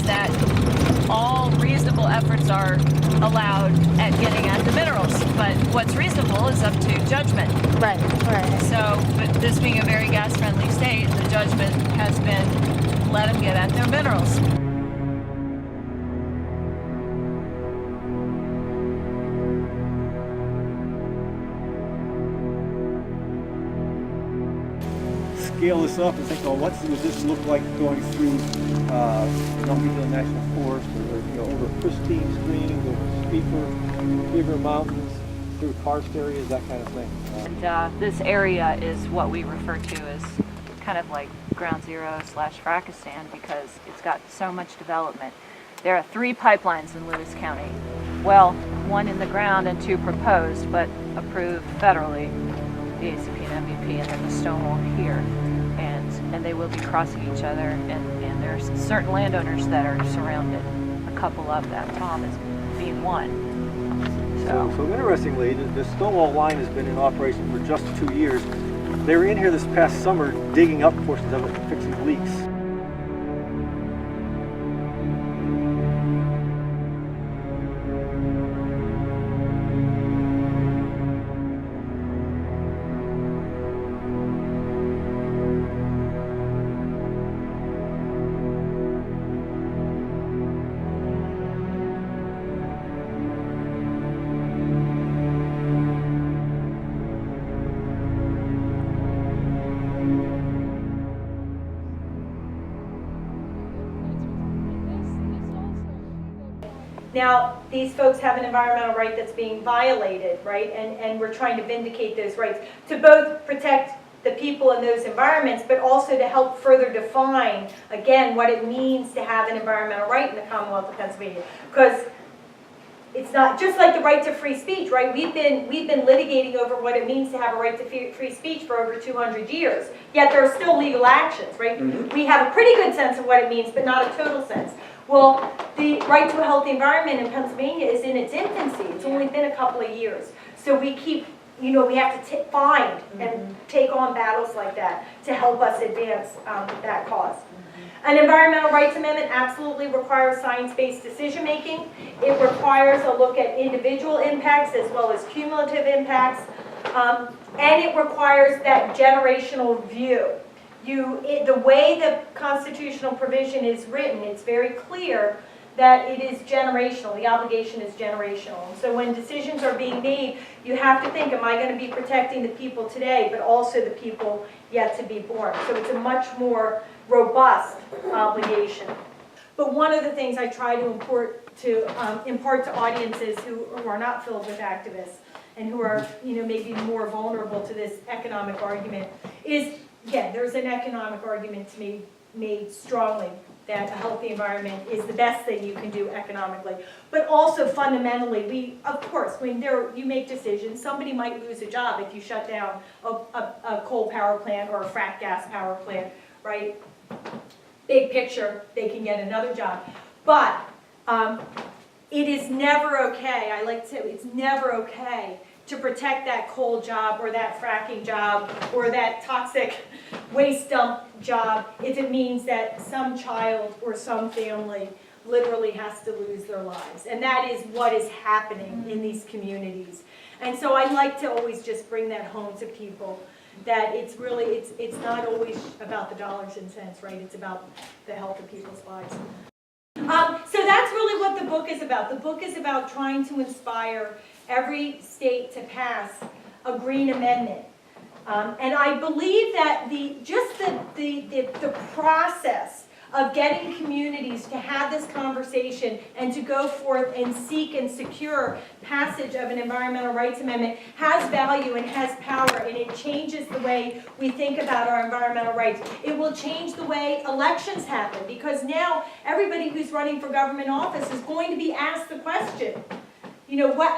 that all reasonable efforts are allowed at getting at the minerals, but what's reasonable is up to judgment. Right. So, but this being a very gas-friendly state, the judgment has been let them get at their minerals. Scale this up and think, oh, what would this look like going through Untitled National Forest, or over pristine streams, over steeper, bigger mountains, through karst areas, that kind of thing. And this area is what we refer to as kind of like ground zero / Frackistan, because it's got so much development. There are 3 pipelines in Lewis County. Well, 1 in the ground and 2 proposed, but approved federally, the ACP and MVP, and then the Stonewall here. And they will be crossing each other, and there's certain landowners that are surrounded. A couple of them, Tom is being one. So interestingly, the Stonewall line has been in operation for just 2 years. They were in here this past summer digging up portions of it and fixing leaks. Now, these folks have an environmental right that's being violated, right? And we're trying to vindicate those rights to both protect the people in those environments, but also to help further define, again, what it means to have an environmental right in the Commonwealth of Pennsylvania. Because it's not just like the right to free speech, right? We've been litigating over what it means to have a right to free speech for over 200 years. Yet there are still legal actions, right? Mm-hmm. We have a pretty good sense of what it means, but not a total sense. Well, the right to a healthy environment in Pennsylvania is in its infancy. It's only been a couple of years. So we keep, we have to find and take on battles like that to help us advance that cause. An environmental rights amendment absolutely requires science-based decision-making. It requires a look at individual impacts as well as cumulative impacts. And it requires that generational view. The way the constitutional provision is written, it's very clear that it is generational. The obligation is generational. And so when decisions are being made, you have to think, am I going to be protecting the people today, but also the people yet to be born? So it's a much more robust obligation. But one of the things I try to impart to audiences who are not filled with activists and who are maybe more vulnerable to this economic argument is, again, there's an economic argument to be made strongly that a healthy environment is the best thing you can do economically. But also fundamentally, of course, when you make decisions, somebody might lose a job if you shut down a coal power plant or a frack gas power plant, right? Big picture, they can get another job. But it is never okay, I like to say, it's never okay to protect that coal job or that fracking job or that toxic waste dump job if it means that some child or some family literally has to lose their lives. And that is what is happening in these communities. And so I like to always just bring that home to people, that it's really, it's not always about the dollars and cents, right? It's about the health of people's lives. So that's really what the book is about. The book is about trying to inspire every state to pass a green amendment. And I believe that the process of getting communities to have this conversation and to go forth and seek and secure passage of an environmental rights amendment has value and has power, and it changes the way we think about our environmental rights. It will change the way elections happen, because now everybody who's running for government office is going to be asked the question,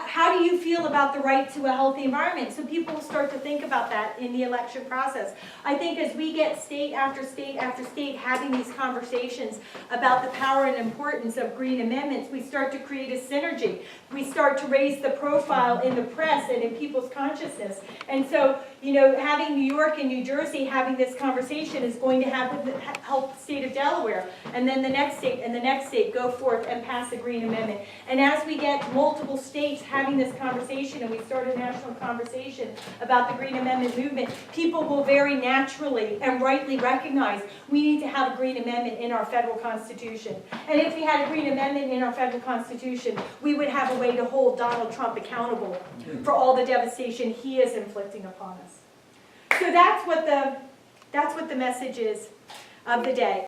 how do you feel about the right to a healthy environment? So people will start to think about that in the election process. I think as we get state after state after state having these conversations about the power and importance of green amendments, we start to create a synergy. We start to raise the profile in the press and in people's consciousness. And so you know, having New York and New Jersey having this conversation is going to help the state of Delaware, and then the next state and the next state go forth and pass a green amendment. And as we get multiple states having this conversation and we start a national conversation about the green amendment movement, people will very naturally and rightly recognize we need to have a green amendment in our federal constitution. And if we had a green amendment in our federal constitution, we would have a way to hold Donald Trump accountable for all the devastation he is inflicting upon us. So that's what the message is of the day.